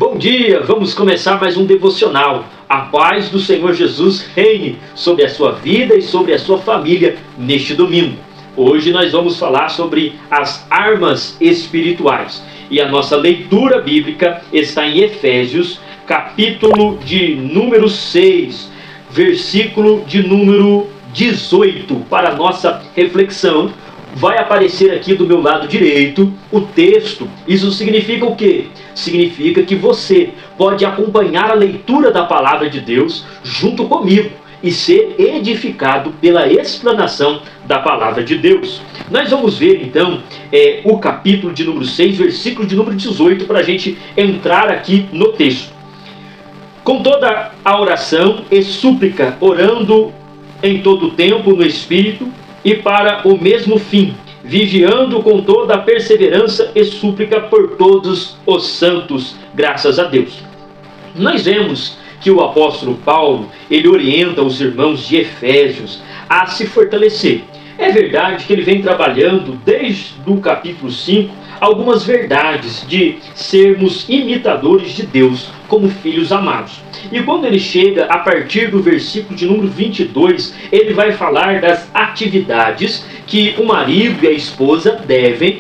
Bom dia, vamos começar mais um devocional. A paz do Senhor Jesus reine sobre a sua vida e sobre a sua família neste domingo. Hoje nós vamos falar sobre as armas espirituais. E a nossa leitura bíblica está em Efésios, capítulo de número 6, versículo de número 18. Para a nossa reflexão, vai aparecer aqui do meu lado direito o texto. Isso significa o quê? Significa que você pode acompanhar a leitura da palavra de Deus junto comigo e ser edificado pela explanação da palavra de Deus. Nós vamos ver então o capítulo de número 6, versículo de número 18, para a gente entrar aqui no texto. Com toda a oração e súplica, orando em todo o tempo no Espírito, e para o mesmo fim, vigiando com toda a perseverança e súplica por todos os santos, graças a Deus. Nós vemos que o apóstolo Paulo, ele orienta os irmãos de Efésios a se fortalecer. É verdade que ele vem trabalhando desde o capítulo 5 algumas verdades de sermos imitadores de Deus como filhos amados. E quando ele chega a partir do versículo de número 22, ele vai falar das atividades que o marido e a esposa devem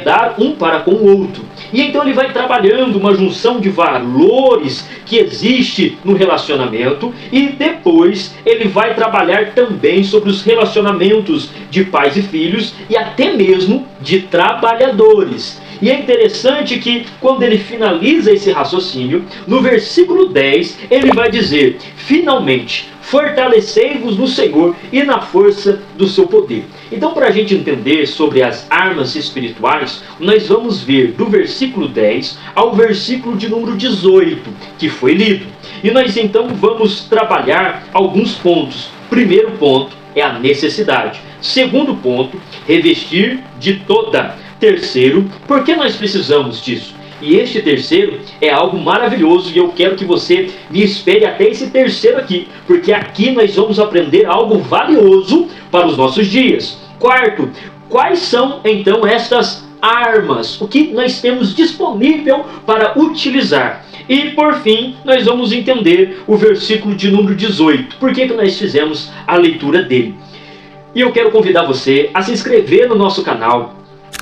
dar um para com o outro. E então ele vai trabalhando uma junção de valores que existe no relacionamento, e depois ele vai trabalhar também sobre os relacionamentos de pais e filhos e até mesmo de trabalhadores. E é interessante que quando ele finaliza esse raciocínio, no versículo 10, ele vai dizer: finalmente, fortalecei-vos no Senhor e na força do seu poder. Então, para a gente entender sobre as armas espirituais, nós vamos ver do versículo 10 ao versículo de número 18, que foi lido. E nós então vamos trabalhar alguns pontos. Primeiro ponto é a necessidade. Segundo ponto, revestir de toda. Terceiro, por que nós precisamos disso? E este terceiro é algo maravilhoso, e eu quero que você me espere até esse terceiro aqui, porque aqui nós vamos aprender algo valioso para os nossos dias. Quarto, quais são então estas armas? O que nós temos disponível para utilizar? E por fim, nós vamos entender o versículo de número 18. Por que nós fizemos a leitura dele? E eu quero convidar você a se inscrever no nosso canal,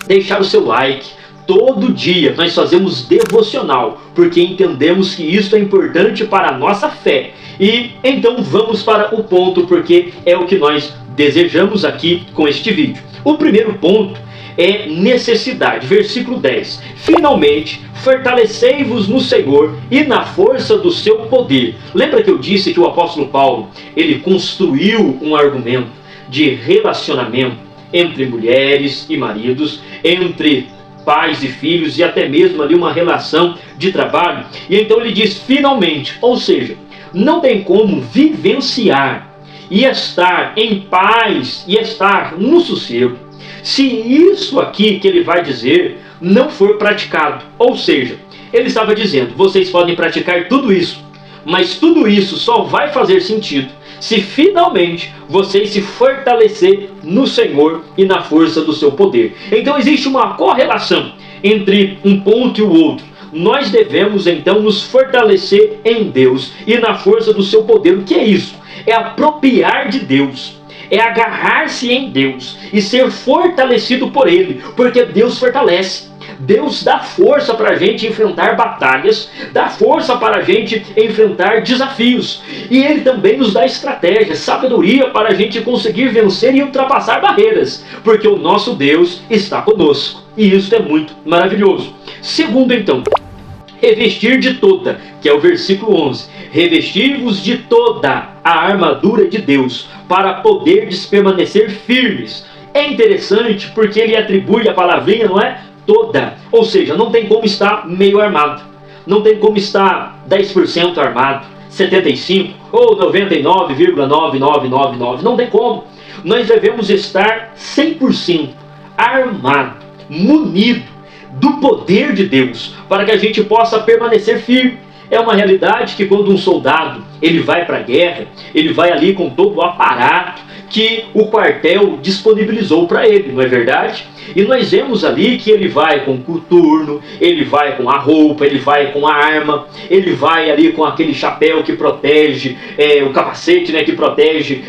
deixar o seu like. Todo dia nós fazemos devocional, porque entendemos que isso é importante para a nossa fé. E então vamos para o ponto, porque é o que nós desejamos aqui com este vídeo. O primeiro ponto é necessidade. Versículo 10. Finalmente, fortalecei-vos no Senhor e na força do seu poder. Lembra que eu disse que o apóstolo Paulo, ele construiu um argumento de relacionamento entre mulheres e maridos, entre pais e filhos, e até mesmo ali uma relação de trabalho. E então ele diz finalmente, ou seja, não tem como vivenciar e estar em paz e estar no sossego se isso aqui que ele vai dizer não for praticado. Ou seja, ele estava dizendo, vocês podem praticar tudo isso, mas tudo isso só vai fazer sentido se finalmente vocês se fortalecer no Senhor e na força do seu poder. Então existe uma correlação entre um ponto e o outro. Nós devemos então nos fortalecer em Deus e na força do seu poder. O que é isso? É apropriar de Deus, é agarrar-se em Deus e ser fortalecido por Ele, porque Deus fortalece. Deus dá força para a gente enfrentar batalhas, dá força para a gente enfrentar desafios. E Ele também nos dá estratégia, sabedoria para a gente conseguir vencer e ultrapassar barreiras, porque o nosso Deus está conosco. E isso é muito maravilhoso. Segundo então, revestir de toda, que é o versículo 11. Revestir-vos de toda a armadura de Deus, para poderdes permanecer firmes. É interessante porque ele atribui a palavrinha, não é? Toda, ou seja, não tem como estar meio armado, não tem como estar 10% armado, 75% ou 99,9999, não tem como. Nós devemos estar 100% armado, munido do poder de Deus, para que a gente possa permanecer firme. É uma realidade que quando um soldado ele vai para a guerra, ele vai ali com todo o aparato que o quartel disponibilizou para ele, não é verdade? E nós vemos ali que ele vai com o coturno, ele vai com a roupa, ele vai com a arma, ele vai ali com aquele chapéu que protege, o capacete, né, que protege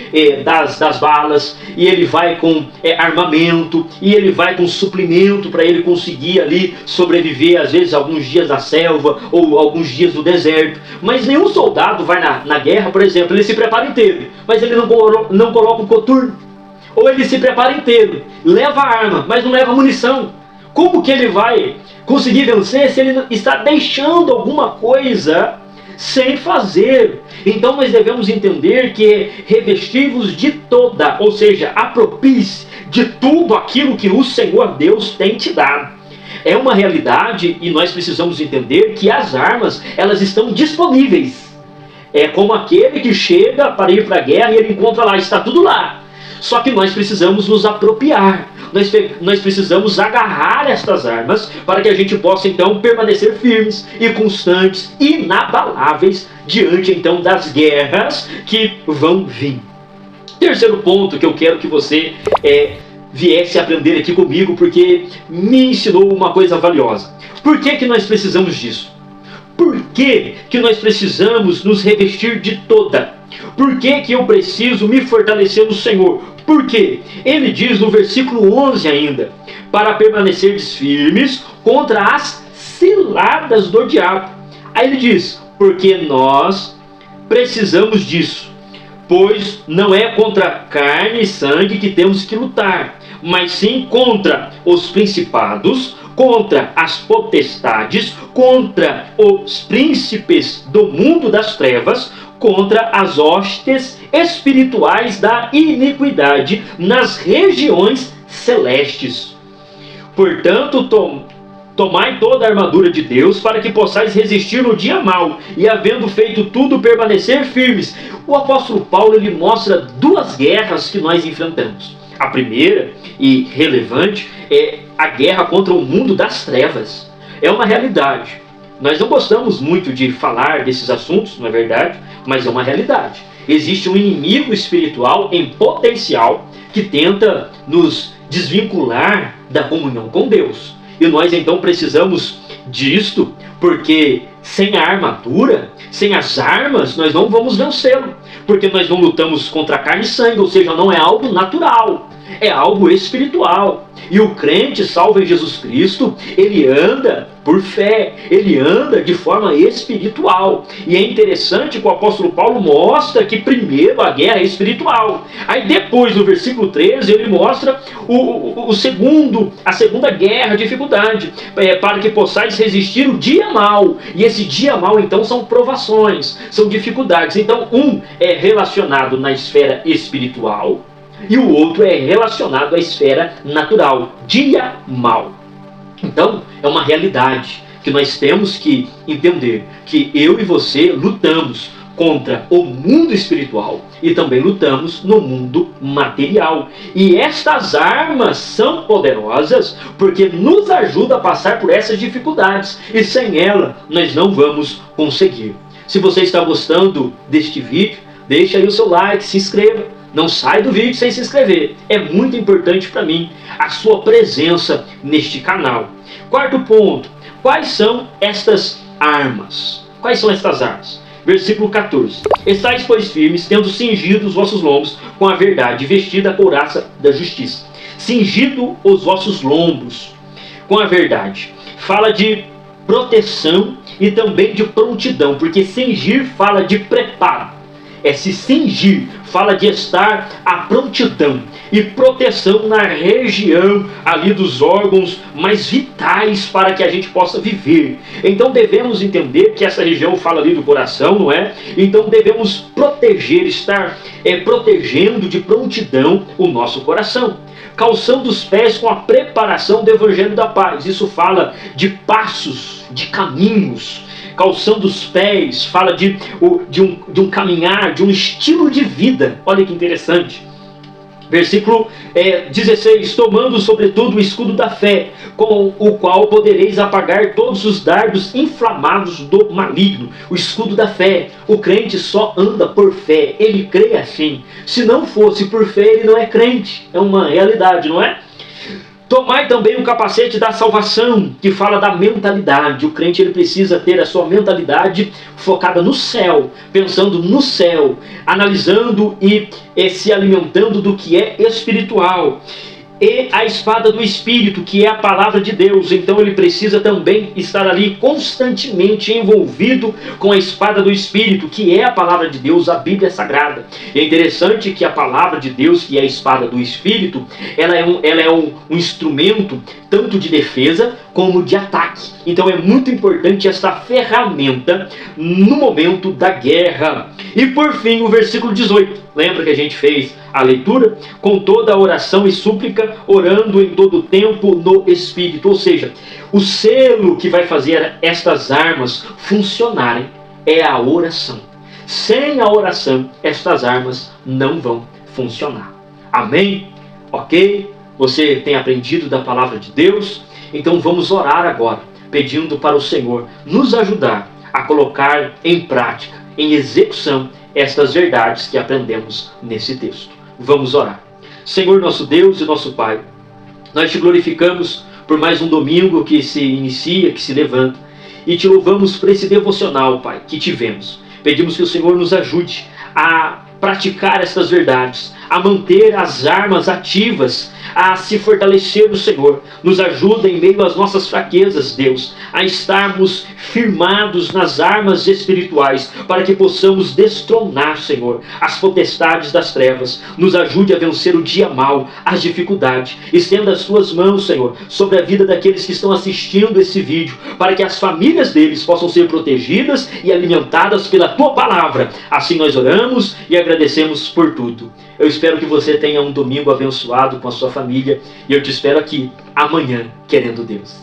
das balas, e ele vai com armamento, e ele vai com suprimento para ele conseguir ali sobreviver, às vezes alguns dias na selva, ou alguns dias no deserto. Mas nenhum soldado vai na guerra, por exemplo, ele se prepara inteiro, mas ele não coloca o coturno. Ou ele se prepara inteiro, leva a arma, mas não leva munição. Como que ele vai conseguir vencer se ele está deixando alguma coisa sem fazer? Então nós devemos entender que revestivos de toda, ou seja, apropie-se de tudo aquilo que o Senhor Deus tem te dado. É uma realidade e nós precisamos entender que as armas, elas estão disponíveis. É como aquele que chega para ir para a guerra e ele encontra lá, está tudo lá. Só que nós precisamos nos apropriar, nós precisamos agarrar estas armas para que a gente possa então permanecer firmes e constantes, inabaláveis diante então das guerras que vão vir. Terceiro ponto que eu quero que você viesse aprender aqui comigo, porque me ensinou uma coisa valiosa. Por que nós precisamos disso? Por que nós precisamos nos revestir de toda? Por que eu preciso me fortalecer no Senhor? Porque ele diz no versículo 11 ainda, para permanecerdes firmes contra as ciladas do diabo. Aí ele diz, porque nós precisamos disso, pois não é contra carne e sangue que temos que lutar, mas sim contra os principados, contra as potestades, contra os príncipes do mundo das trevas, contra as hostes espirituais da iniquidade nas regiões celestes. Portanto, tomai toda a armadura de Deus para que possais resistir no dia mau e, havendo feito tudo, permanecer firmes. O apóstolo Paulo ele mostra duas guerras que nós enfrentamos. A primeira, e relevante, é a guerra contra o mundo das trevas. É uma realidade. Nós não gostamos muito de falar desses assuntos, não é verdade? Mas é uma realidade. Existe um inimigo espiritual em potencial que tenta nos desvincular da comunhão com Deus. E nós então precisamos disto, porque sem a armadura, sem as armas, nós não vamos vencê-lo. Porque nós não lutamos contra carne e sangue, ou seja, não é algo natural, é algo espiritual. E o crente salvo em Jesus Cristo, ele anda por fé, ele anda de forma espiritual. E é interessante que o apóstolo Paulo mostra que primeiro a guerra é espiritual. Aí depois, no versículo 13, ele mostra a segunda guerra, a dificuldade, para que possais resistir o dia mau. E esse dia mau, então, são provações, são dificuldades. Então, um é relacionado na esfera espiritual, e o outro é relacionado à esfera natural, dia mau. Então, é uma realidade que nós temos que entender, que eu e você lutamos contra o mundo espiritual e também lutamos no mundo material. E estas armas são poderosas porque nos ajudam a passar por essas dificuldades, e sem ela nós não vamos conseguir. Se você está gostando deste vídeo, deixa aí o seu like, se inscreva. Não sai do vídeo sem se inscrever. É muito importante para mim a sua presença neste canal. Quarto ponto. Quais são estas armas? Quais são estas armas? Versículo 14. Estais, pois, firmes, tendo cingido os vossos lombos com a verdade, vestida a couraça da justiça. Cingido os vossos lombos com a verdade. Fala de proteção e também de prontidão, porque cingir fala de preparo. Se cingir fala de estar à prontidão e proteção na região ali dos órgãos mais vitais para que a gente possa viver. Então devemos entender que essa região fala ali do coração, não é? Então devemos proteger, estar protegendo de prontidão o nosso coração. Calçando os pés com a preparação do Evangelho da Paz. Isso fala de passos, de caminhos. Calçando os pés, fala de um caminhar, de um estilo de vida. Olha que interessante. Versículo 16. Tomando sobretudo o escudo da fé, com o qual podereis apagar todos os dardos inflamados do maligno. O escudo da fé. O crente só anda por fé, ele crê assim. Se não fosse por fé, ele não é crente. É uma realidade, não é? Tomai também o capacete da salvação, que fala da mentalidade. O crente ele precisa ter a sua mentalidade focada no céu, pensando no céu, analisando e se alimentando do que é espiritual. E a espada do Espírito, que é a palavra de Deus. Então ele precisa também estar ali constantemente envolvido com a espada do Espírito, que é a palavra de Deus, a Bíblia Sagrada. E é interessante que a palavra de Deus, que é a espada do Espírito, ela é um instrumento tanto de defesa como de ataque. Então é muito importante essa ferramenta no momento da guerra. E por fim, o versículo 18. Lembra que a gente fez a leitura? Com toda a oração e súplica, orando em todo o tempo no Espírito. Ou seja, o selo que vai fazer estas armas funcionarem é a oração. Sem a oração, estas armas não vão funcionar. Amém? Ok? Você tem aprendido da palavra de Deus? Então vamos orar agora, pedindo para o Senhor nos ajudar a colocar em prática, em execução, estas verdades que aprendemos nesse texto. Vamos orar. Senhor nosso Deus e nosso Pai, nós te glorificamos por mais um domingo que se inicia, que se levanta, e te louvamos por esse devocional, Pai, que tivemos. Pedimos que o Senhor nos ajude a praticar estas verdades, a manter as armas ativas, a se fortalecer no Senhor. Nos ajuda em meio às nossas fraquezas, Deus, a estarmos firmados nas armas espirituais, para que possamos destronar, Senhor, as potestades das trevas. Nos ajude a vencer o dia mau, as dificuldades. Estenda as tuas mãos, Senhor, sobre a vida daqueles que estão assistindo esse vídeo, para que as famílias deles possam ser protegidas e alimentadas pela tua palavra. Assim nós oramos e agradecemos por tudo. Eu espero que você tenha um domingo abençoado com a sua família, e eu te espero aqui amanhã, querendo Deus.